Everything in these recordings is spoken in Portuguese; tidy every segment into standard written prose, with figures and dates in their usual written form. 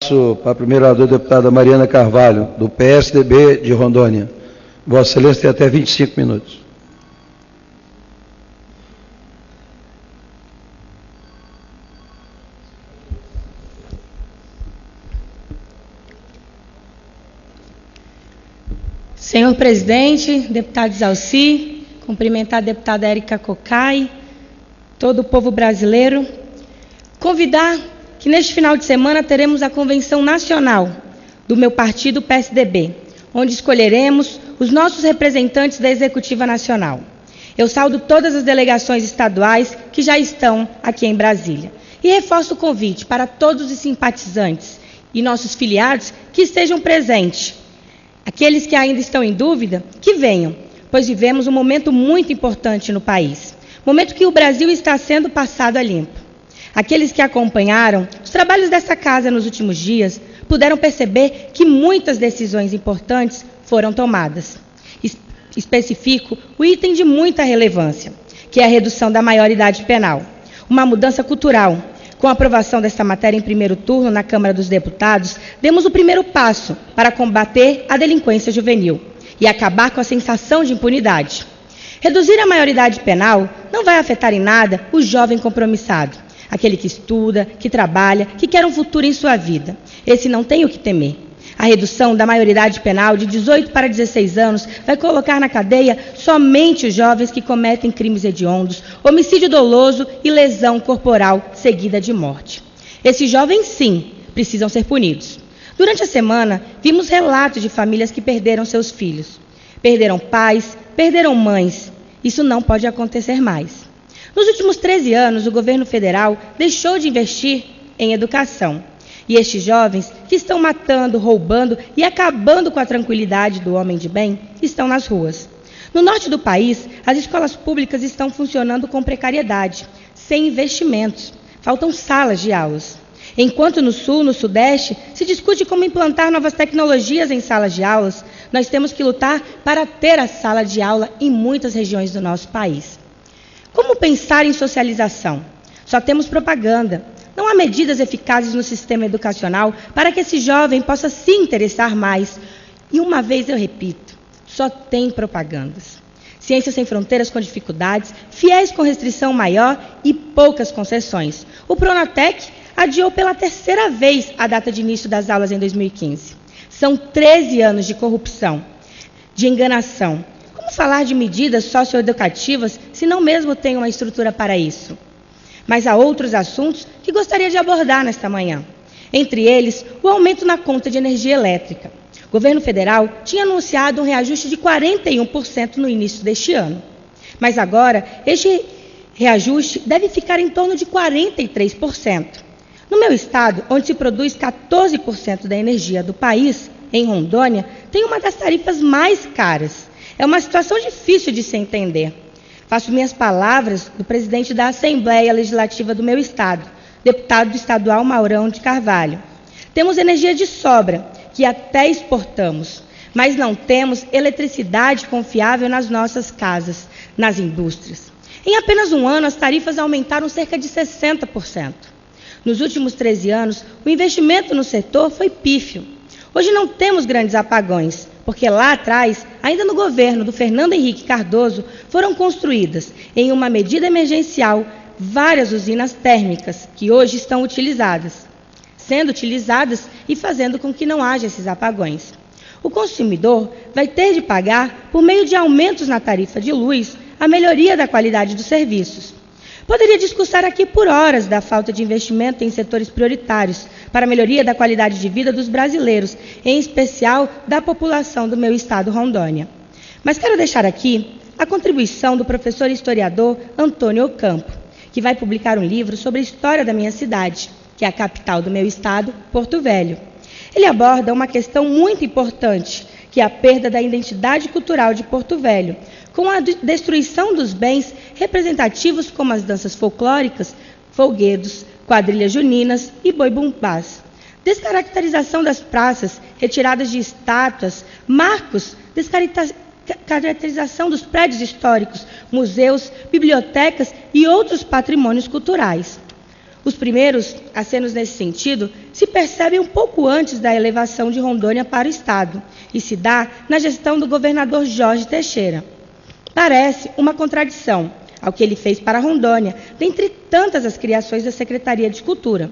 passo para a primeira oradora, deputada Mariana Carvalho, do PSDB de Rondônia. Vossa Excelência tem até 25 minutos. Senhor presidente, deputado Zalci, cumprimentar a deputada Érica Cocai, todo o povo brasileiro, convidar que neste final de semana teremos a convenção nacional do meu partido, PSDB, onde escolheremos os nossos representantes da Executiva Nacional. Eu saúdo todas as delegações estaduais que já estão aqui em Brasília e reforço o convite para todos os simpatizantes e nossos filiados que estejam presentes. Aqueles que ainda estão em dúvida, que venham, pois vivemos um momento muito importante no país. Momento que o Brasil está sendo passado a limpo. Aqueles que acompanharam os trabalhos dessa casa nos últimos dias puderam perceber que muitas decisões importantes foram tomadas. Especifico o item de muita relevância, que é a redução da maioridade penal. Uma mudança cultural. Com a aprovação desta matéria em primeiro turno na Câmara dos Deputados, demos o primeiro passo para combater a delinquência juvenil e acabar com a sensação de impunidade. Reduzir a maioridade penal não vai afetar em nada o jovem compromissado, aquele que estuda, que trabalha, que quer um futuro em sua vida. Esse não tem o que temer. A redução da maioridade penal de 18 para 16 anos vai colocar na cadeia somente os jovens que cometem crimes hediondos, homicídio doloso e lesão corporal seguida de morte. Esses jovens, sim, precisam ser punidos. Durante a semana, vimos relatos de famílias que perderam seus filhos. Perderam pais, perderam mães. Isso não pode acontecer mais. Nos últimos 13 anos, o governo federal deixou de investir em educação. E estes jovens que estão matando, roubando e acabando com a tranquilidade do homem de bem estão nas ruas. No norte do país, as escolas públicas estão funcionando com precariedade, sem investimentos. Faltam salas de aulas. Enquanto no sul, no sudeste, se discute como implantar novas tecnologias em salas de aulas, nós temos que lutar para ter a sala de aula em muitas regiões do nosso país. Como pensar em socialização? Só temos propaganda. Não há medidas eficazes no sistema educacional para que esse jovem possa se interessar mais. E uma vez eu repito, só tem propagandas. Ciências Sem Fronteiras com dificuldades, fiéis com restrição maior e poucas concessões. O Pronatec adiou pela terceira vez a data de início das aulas em 2015. São 13 anos de corrupção, de enganação. Como falar de medidas socioeducativas se não mesmo tem uma estrutura para isso? Mas há outros assuntos que gostaria de abordar nesta manhã. Entre eles, o aumento na conta de energia elétrica. O governo federal tinha anunciado um reajuste de 41% no início deste ano. Mas agora, este reajuste deve ficar em torno de 43%. No meu estado, onde se produz 14% da energia do país, em Rondônia, tem uma das tarifas mais caras. É uma situação difícil de se entender. Faço minhas palavras do presidente da Assembleia Legislativa do meu estado, deputado estadual Maurão de Carvalho. Temos energia de sobra, que até exportamos, mas não temos eletricidade confiável nas nossas casas, nas indústrias. Em apenas um ano, as tarifas aumentaram cerca de 60%. Nos últimos 13 anos, o investimento no setor foi pífio. Hoje não temos grandes apagões, porque lá atrás, ainda no governo do Fernando Henrique Cardoso, foram construídas, em uma medida emergencial, várias usinas térmicas que hoje estão sendo utilizadas e fazendo com que não haja esses apagões. O consumidor vai ter de pagar, por meio de aumentos na tarifa de luz, a melhoria da qualidade dos serviços. Poderia discursar aqui por horas da falta de investimento em setores prioritários para a melhoria da qualidade de vida dos brasileiros, em especial da população do meu estado, Rondônia. Mas quero deixar aqui a contribuição do professor e historiador Antônio Ocampo, que vai publicar um livro sobre a história da minha cidade, que é a capital do meu estado, Porto Velho. Ele aborda uma questão muito importante, que é a perda da identidade cultural de Porto Velho, com a destruição dos bens representativos como as danças folclóricas, folguedos, quadrilhas juninas e boi-bumbás. Descaracterização das praças, retiradas de estátuas, marcos, descaracterização dos prédios históricos, museus, bibliotecas e outros patrimônios culturais. Os primeiros acenos nesse sentido se percebem um pouco antes da elevação de Rondônia para o Estado e se dá na gestão do governador Jorge Teixeira. Parece uma contradição ao que ele fez para Rondônia, dentre tantas as criações da Secretaria de Cultura.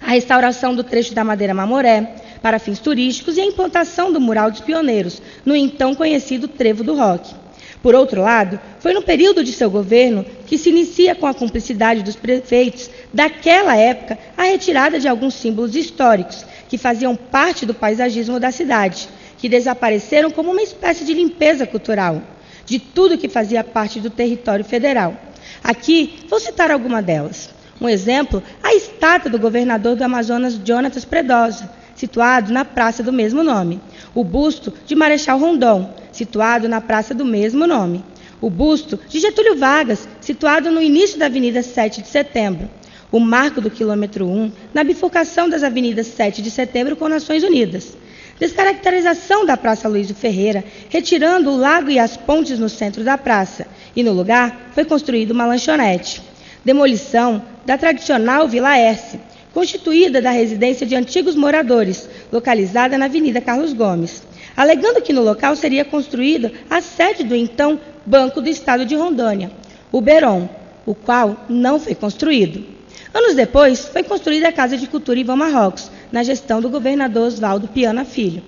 A restauração do trecho da Madeira Mamoré para fins turísticos e a implantação do Mural dos Pioneiros, no então conhecido Trevo do Roque. Por outro lado, foi no período de seu governo que se inicia com a cumplicidade dos prefeitos daquela época a retirada de alguns símbolos históricos que faziam parte do paisagismo da cidade, que desapareceram como uma espécie de limpeza cultural de tudo que fazia parte do território federal. Aqui vou citar alguma delas. Um exemplo, a estátua do governador do Amazonas, Jonatas Predose, situado na praça do mesmo nome. O busto de Marechal Rondon, situado na praça do mesmo nome. O busto de Getúlio Vargas, situado no início da Avenida 7 de Setembro. O marco do quilômetro 1, na bifurcação das avenidas 7 de Setembro com Nações Unidas. Descaracterização da Praça Luísio Ferreira, retirando o lago e as pontes no centro da praça, e no lugar foi construída uma lanchonete. Demolição da tradicional Vila Herce, constituída da residência de antigos moradores, localizada na Avenida Carlos Gomes, alegando que no local seria construída a sede do então Banco do Estado de Rondônia, o Beron, o qual não foi construído. Anos depois, foi construída a Casa de Cultura Ivan Marrocos, na gestão do governador Oswaldo Piana Filho.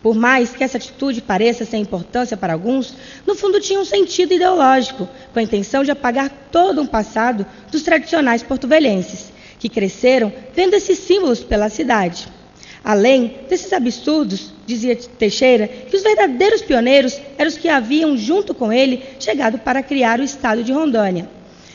Por mais que essa atitude pareça sem importância para alguns, no fundo tinha um sentido ideológico, com a intenção de apagar todo um passado dos tradicionais porto-velhenses, que cresceram vendo esses símbolos pela cidade. Além desses absurdos, dizia Teixeira, que os verdadeiros pioneiros eram os que haviam, junto com ele, chegado para criar o Estado de Rondônia.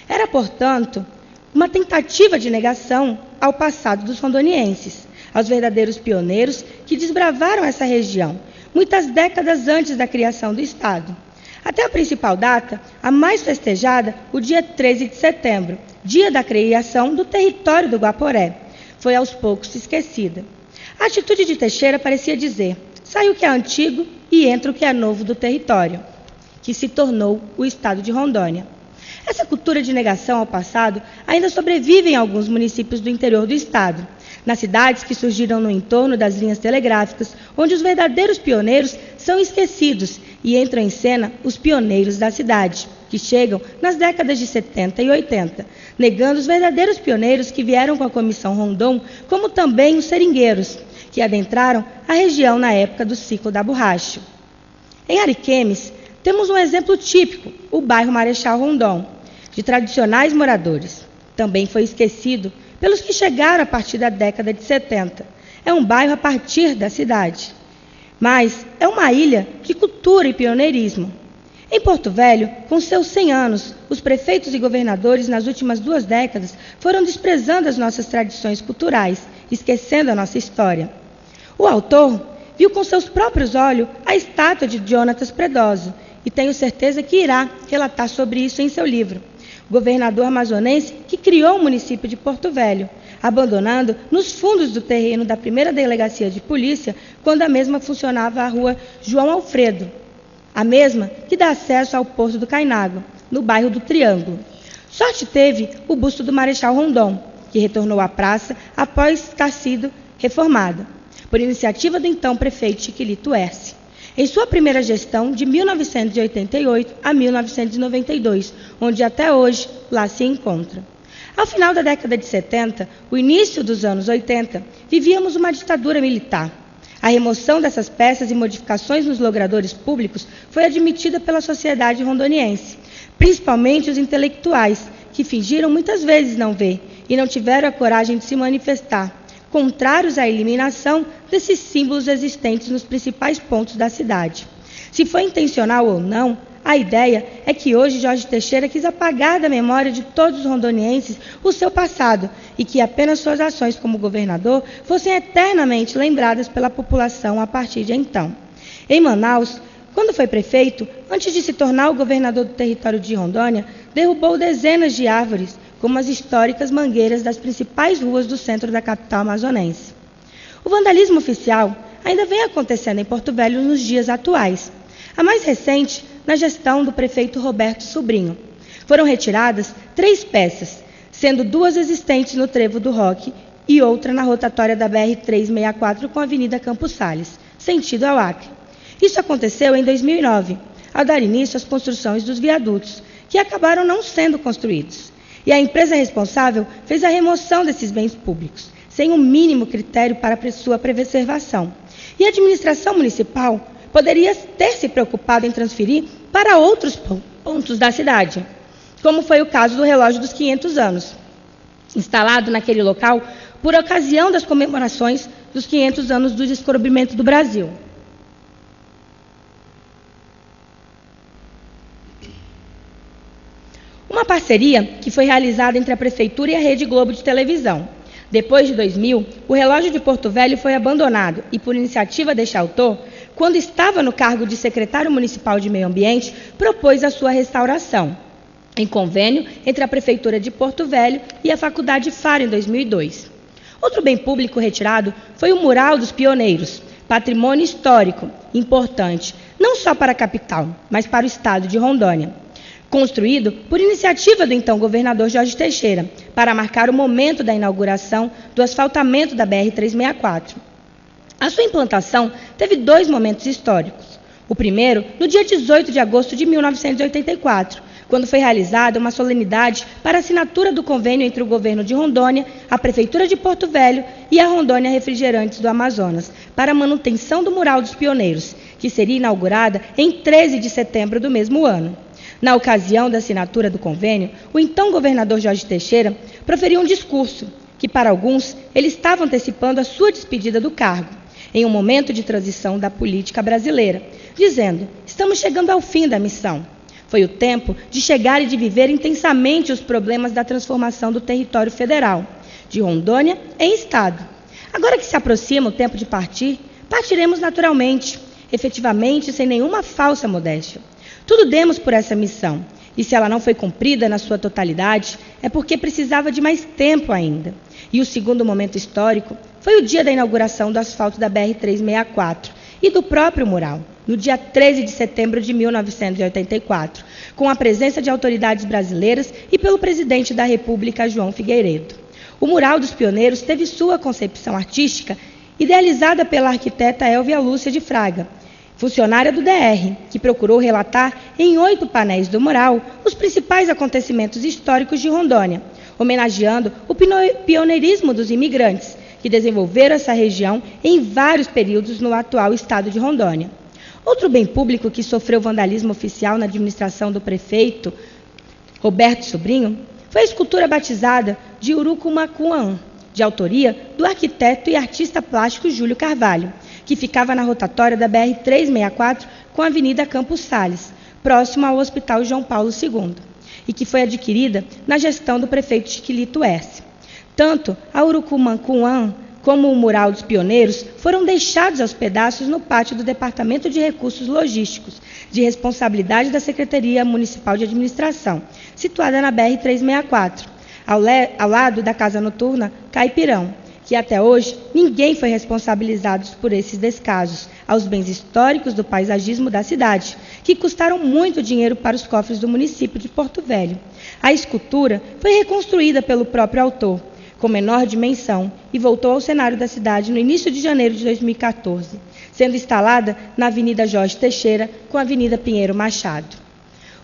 Era, portanto, uma tentativa de negação ao passado dos rondonienses, aos verdadeiros pioneiros que desbravaram essa região, muitas décadas antes da criação do Estado. Até a principal data, a mais festejada, o dia 13 de setembro, dia da criação do território do Guaporé, foi aos poucos esquecida. A atitude de Teixeira parecia dizer: sai o que é antigo e entra o que é novo do território, que se tornou o Estado de Rondônia. Essa cultura de negação ao passado ainda sobrevive em alguns municípios do interior do Estado, nas cidades que surgiram no entorno das linhas telegráficas, onde os verdadeiros pioneiros são esquecidos e entram em cena os pioneiros da cidade, que chegam nas décadas de 70 e 80, negando os verdadeiros pioneiros que vieram com a Comissão Rondon, como também os seringueiros, que adentraram a região na época do ciclo da borracha. Em Ariquemes, temos um exemplo típico, o bairro Marechal Rondon, de tradicionais moradores. Também foi esquecido pelos que chegaram a partir da década de 70. É um bairro a partir da cidade. Mas é uma ilha de cultura e pioneirismo. Em Porto Velho, com seus 100 anos, os prefeitos e governadores nas últimas 2 décadas foram desprezando as nossas tradições culturais, esquecendo a nossa história. O autor viu com seus próprios olhos a estátua de Jonatas Predose e tenho certeza que irá relatar sobre isso em seu livro. O governador amazonense que criou o município de Porto Velho, abandonando nos fundos do terreno da primeira delegacia de polícia, quando a mesma funcionava a rua João Alfredo, a mesma que dá acesso ao Porto do Cainago, no bairro do Triângulo. Sorte teve o busto do Marechal Rondon, que retornou à praça após ter sido reformada, por iniciativa do então prefeito Chiquilito Herce, em sua primeira gestão de 1988 a 1992, onde até hoje lá se encontra. Ao final da década de 70, o início dos anos 80, vivíamos uma ditadura militar. A remoção dessas peças e modificações nos logradouros públicos foi admitida pela sociedade rondoniense, principalmente os intelectuais, que fingiram muitas vezes não ver e não tiveram a coragem de se manifestar, contrários à eliminação desses símbolos existentes nos principais pontos da cidade. Se foi intencional ou não, a ideia é que hoje Jorge Teixeira quis apagar da memória de todos os rondonienses o seu passado e que apenas suas ações como governador fossem eternamente lembradas pela população a partir de então. Em Manaus, quando foi prefeito, antes de se tornar o governador do território de Rondônia, derrubou dezenas de árvores, como as históricas mangueiras das principais ruas do centro da capital amazonense. O vandalismo oficial ainda vem acontecendo em Porto Velho nos dias atuais. A mais recente, na gestão do prefeito Roberto Sobrinho. Foram retiradas 3 peças, sendo 2 existentes no Trevo do Roque e outra na rotatória da BR-364 com a Avenida Campos Sales, sentido ao Acre. Isso aconteceu em 2009, ao dar início às construções dos viadutos, que acabaram não sendo construídos. E a empresa responsável fez a remoção desses bens públicos, sem o mínimo critério para sua preservação. E a administração municipal poderia ter se preocupado em transferir para outros pontos da cidade, como foi o caso do relógio dos 500 anos, instalado naquele local por ocasião das comemorações dos 500 anos do descobrimento do Brasil. Uma parceria que foi realizada entre a Prefeitura e a Rede Globo de televisão. Depois de 2000, o relógio de Porto Velho foi abandonado e, por iniciativa deste autor, quando estava no cargo de secretário municipal de Meio Ambiente, propôs a sua restauração, em convênio entre a Prefeitura de Porto Velho e a Faculdade Faro, em 2002. Outro bem público retirado foi o Mural dos Pioneiros, patrimônio histórico importante, não só para a capital, mas para o estado de Rondônia. Construído por iniciativa do então governador Jorge Teixeira, para marcar o momento da inauguração do asfaltamento da BR-364. A sua implantação teve 2 momentos históricos. O primeiro, no dia 18 de agosto de 1984, quando foi realizada uma solenidade para a assinatura do convênio entre o governo de Rondônia, a Prefeitura de Porto Velho e a Rondônia Refrigerantes do Amazonas, para a manutenção do Mural dos Pioneiros, que seria inaugurada em 13 de setembro do mesmo ano. Na ocasião da assinatura do convênio, o então governador Jorge Teixeira proferiu um discurso que, para alguns, ele estava antecipando a sua despedida do cargo, em um momento de transição da política brasileira, dizendo: estamos chegando ao fim da missão. Foi o tempo de chegar e de viver intensamente os problemas da transformação do território federal, de Rondônia em Estado. Agora que se aproxima o tempo de partir, partiremos naturalmente, efetivamente, sem nenhuma falsa modéstia. Tudo demos por essa missão, e se ela não foi cumprida na sua totalidade, é porque precisava de mais tempo ainda. E o segundo momento histórico foi o dia da inauguração do asfalto da BR-364 e do próprio mural, no dia 13 de setembro de 1984, com a presença de autoridades brasileiras e pelo presidente da República, João Figueiredo. O Mural dos Pioneiros teve sua concepção artística idealizada pela arquiteta Elvia Lúcia de Fraga, funcionária do DR, que procurou relatar em 8 painéis do mural os principais acontecimentos históricos de Rondônia, homenageando o pioneirismo dos imigrantes, que desenvolveram essa região em vários períodos no atual estado de Rondônia. Outro bem público que sofreu vandalismo oficial na administração do prefeito Roberto Sobrinho foi a escultura batizada de Urucumacuã, de autoria do arquiteto e artista plástico Júlio Carvalho, que ficava na rotatória da BR-364 com a Avenida Campos Sales, próximo ao Hospital João Paulo II, e que foi adquirida na gestão do prefeito Chiquilito S. Tanto a Urucumacuã como o Mural dos Pioneiros foram deixados aos pedaços no pátio do Departamento de Recursos Logísticos, de responsabilidade da Secretaria Municipal de Administração, situada na BR-364, ao lado da Casa Noturna Caipirão, que até hoje ninguém foi responsabilizado por esses descasos aos bens históricos do paisagismo da cidade, que custaram muito dinheiro para os cofres do município de Porto Velho. A escultura foi reconstruída pelo próprio autor, com menor dimensão, e voltou ao cenário da cidade no início de janeiro de 2014, sendo instalada na Avenida Jorge Teixeira com a Avenida Pinheiro Machado.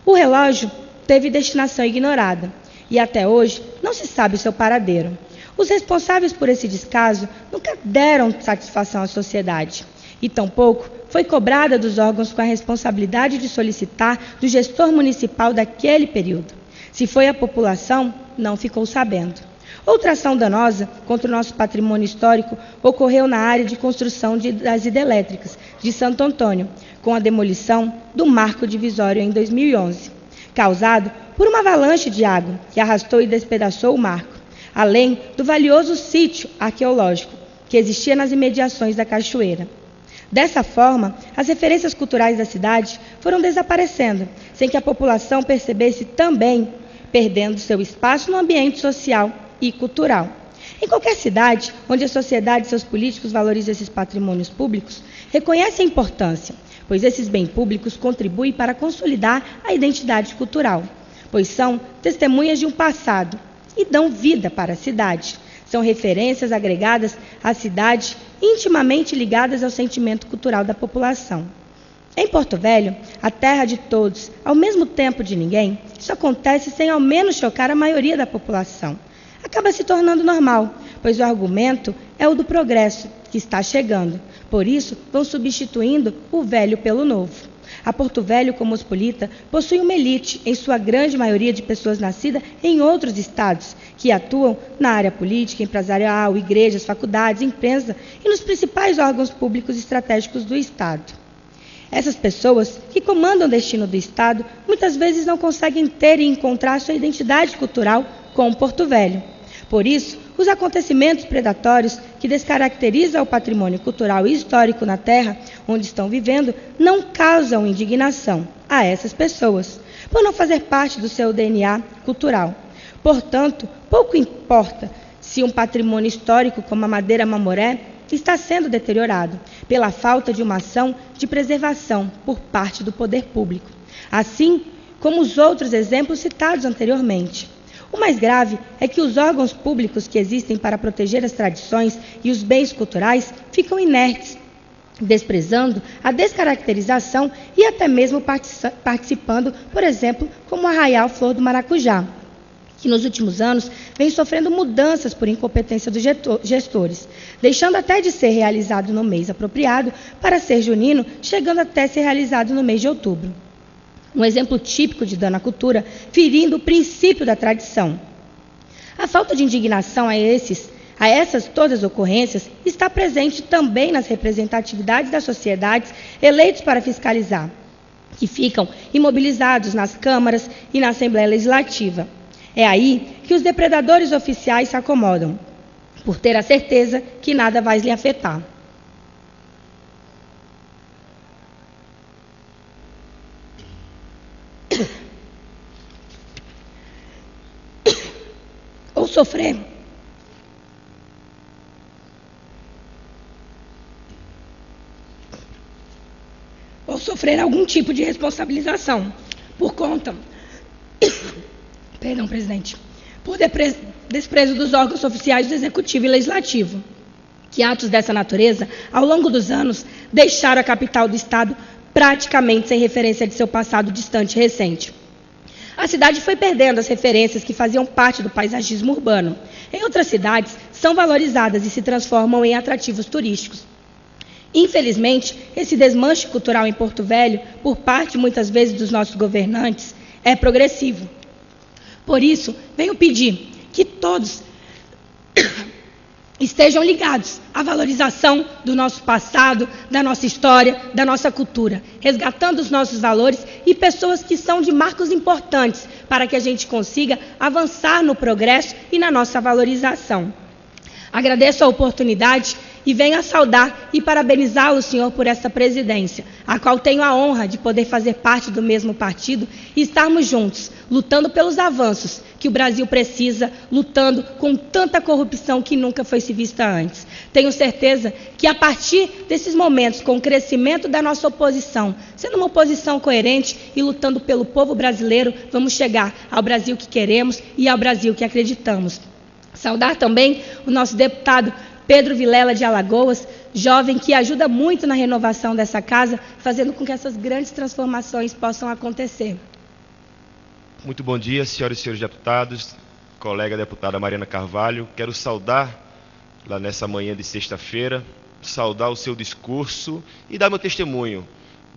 O relógio teve destinação ignorada e até hoje não se sabe o seu paradeiro. Os responsáveis por esse descaso nunca deram satisfação à sociedade e tampouco foi cobrada dos órgãos com a responsabilidade de solicitar do gestor municipal daquele período. Se foi a população, não ficou sabendo. Outra ação danosa contra o nosso patrimônio histórico ocorreu na área de construção das hidrelétricas de Santo Antônio, com a demolição do marco divisório em 2011, causado por uma avalanche de água que arrastou e despedaçou o marco, além do valioso sítio arqueológico que existia nas imediações da cachoeira. Dessa forma, as referências culturais da cidade foram desaparecendo, sem que a população percebesse também, perdendo seu espaço no ambiente social e cultural. Em qualquer cidade onde a sociedade e seus políticos valorizam esses patrimônios públicos, reconhecem a importância, pois esses bens públicos contribuem para consolidar a identidade cultural, pois são testemunhas de um passado e dão vida para a cidade. São referências agregadas à cidade, intimamente ligadas ao sentimento cultural da população. Em Porto Velho, a terra de todos, ao mesmo tempo de ninguém, isso acontece sem ao menos chocar a maioria da população. Acaba se tornando normal, pois o argumento é o do progresso, que está chegando. Por isso, vão substituindo o velho pelo novo. A Porto Velho Cosmopolita possui uma elite, em sua grande maioria de pessoas nascidas em outros estados, que atuam na área política, empresarial, igrejas, faculdades, imprensa e nos principais órgãos públicos estratégicos do estado. Essas pessoas que comandam o destino do estado muitas vezes não conseguem ter e encontrar sua identidade cultural com o Porto Velho. Por isso, os acontecimentos predatórios que descaracterizam o patrimônio cultural e histórico na terra onde estão vivendo não causam indignação a essas pessoas, por não fazer parte do seu DNA cultural. Portanto, pouco importa se um patrimônio histórico como a Madeira Mamoré está sendo deteriorado pela falta de uma ação de preservação por parte do poder público, assim como os outros exemplos citados anteriormente. O mais grave é que os órgãos públicos que existem para proteger as tradições e os bens culturais ficam inertes, desprezando a descaracterização e até mesmo participando, por exemplo, como o Arraial Flor do Maracujá, que nos últimos anos vem sofrendo mudanças por incompetência dos gestores, deixando até de ser realizado no mês apropriado para ser junino, chegando até ser realizado no mês de outubro. Um exemplo típico de dano à cultura, ferindo o princípio da tradição. A falta de indignação a essas todas as ocorrências está presente também nas representatividades das sociedades eleitos para fiscalizar, que ficam imobilizados nas câmaras e na Assembleia Legislativa. É aí que os depredadores oficiais se acomodam, por ter a certeza que nada vai lhe afetar. Ou sofrer algum tipo de responsabilização por conta, perdão, presidente, por desprezo dos órgãos oficiais do Executivo e Legislativo, que atos dessa natureza, ao longo dos anos, deixaram a capital do Estado praticamente sem referência de seu passado distante e recente. A cidade foi perdendo as referências que faziam parte do paisagismo urbano. Em outras cidades, são valorizadas e se transformam em atrativos turísticos. Infelizmente, esse desmanche cultural em Porto Velho, por parte, muitas vezes, dos nossos governantes, é progressivo. Por isso, venho pedir que todos estejam ligados à valorização do nosso passado, da nossa história, da nossa cultura, resgatando os nossos valores e pessoas que são de marcos importantes para que a gente consiga avançar no progresso e na nossa valorização. Agradeço a oportunidade e venho a saudar e parabenizá-lo, senhor, por essa presidência, a qual tenho a honra de poder fazer parte do mesmo partido e estarmos juntos, lutando pelos avanços que o Brasil precisa, lutando com tanta corrupção que nunca foi se vista antes. Tenho certeza que a partir desses momentos, com o crescimento da nossa oposição, sendo uma oposição coerente e lutando pelo povo brasileiro, vamos chegar ao Brasil que queremos e ao Brasil que acreditamos. Saudar também o nosso deputado Pedro Vilela de Alagoas, jovem que ajuda muito na renovação dessa casa, fazendo com que essas grandes transformações possam acontecer. Muito bom dia, senhoras e senhores deputados, colega deputada Mariana Carvalho. Quero saudar, lá nessa manhã de sexta-feira, saudar o seu discurso e dar meu testemunho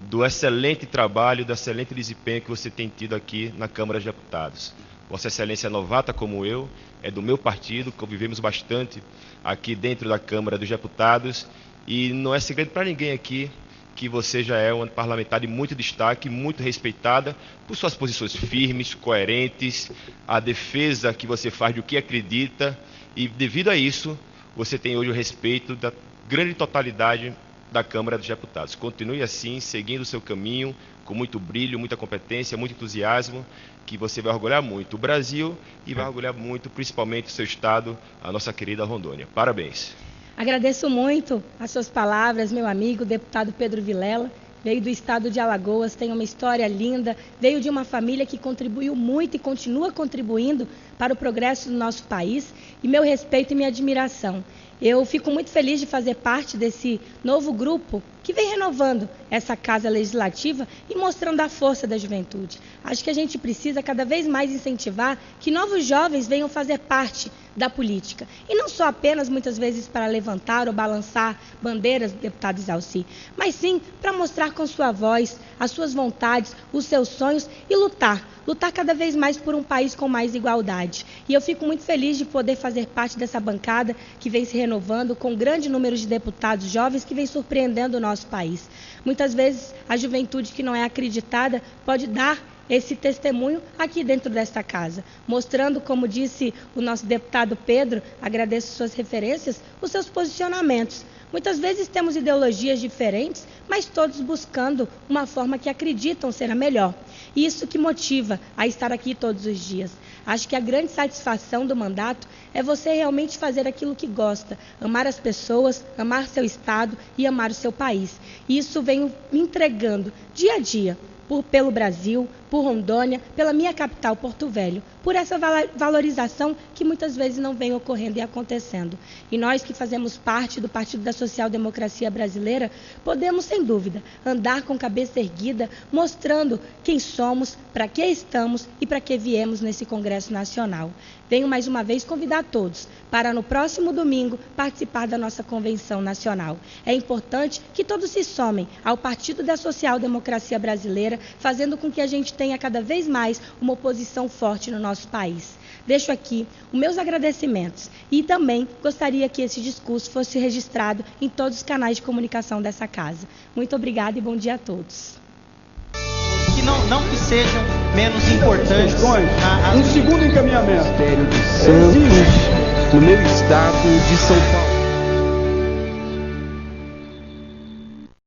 do excelente trabalho, do excelente desempenho que você tem tido aqui na Câmara dos Deputados. Vossa Excelência é novata como eu, é do meu partido, convivemos bastante aqui dentro da Câmara dos Deputados e não é segredo para ninguém aqui que você já é uma parlamentar de muito destaque, muito respeitada por suas posições firmes, coerentes, a defesa que você faz do que acredita e devido a isso você tem hoje o respeito da grande totalidade da Câmara dos Deputados. Continue assim, seguindo o seu caminho, com muito brilho, muita competência, muito entusiasmo, que você vai orgulhar muito o Brasil e vai orgulhar muito, principalmente, o seu estado, a nossa querida Rondônia. Parabéns. Agradeço muito as suas palavras, meu amigo, deputado Pedro Vilela. veio do estado de Alagoas, tem uma história linda, veio de uma família que contribuiu muito e continua contribuindo para o progresso do nosso país, e meu respeito e minha admiração. Eu fico muito feliz de fazer parte desse novo grupo que vem renovando essa Casa Legislativa e mostrando a força da juventude. Acho que a gente precisa cada vez mais incentivar que novos jovens venham fazer parte da política. E não só apenas, muitas vezes, para levantar ou balançar bandeiras, deputado Isalci, mas sim para mostrar com sua voz as suas vontades, os seus sonhos e lutar cada vez mais por um país com mais igualdade. E eu fico muito feliz de poder fazer parte dessa bancada que vem se renovando com um grande número de deputados jovens que vem surpreendendo o nosso país. Muitas vezes a juventude que não é acreditada pode dar esse testemunho aqui dentro desta casa, mostrando, como disse o nosso deputado Pedro, agradeço suas referências, os seus posicionamentos. Muitas vezes temos ideologias diferentes, mas todos buscando uma forma que acreditam ser a melhor. Isso que motiva a estar aqui todos os dias. Acho que a grande satisfação do mandato é você realmente fazer aquilo que gosta, amar as pessoas, amar seu estado e amar o seu país. E isso venho me entregando dia a dia, pelo Brasil, por Rondônia, pela minha capital, Porto Velho, por essa valorização que muitas vezes não vem ocorrendo e acontecendo. E nós que fazemos parte do Partido da Social Democracia Brasileira, podemos, sem dúvida, andar com cabeça erguida, mostrando quem somos, para que estamos e para que viemos nesse Congresso Nacional. Venho mais uma vez convidar todos para no próximo domingo participar da nossa Convenção Nacional. É importante que todos se somem ao Partido da Social Democracia Brasileira, fazendo com que a gente tenha cada vez mais uma oposição forte no nosso país. Deixo aqui os meus agradecimentos e também gostaria que esse discurso fosse registrado em todos os canais de comunicação dessa casa. Muito obrigada e bom dia a todos. Que não que sejam menos importantes. Um segundo encaminhamento. Ministério de Santos, no meu estado de São Paulo.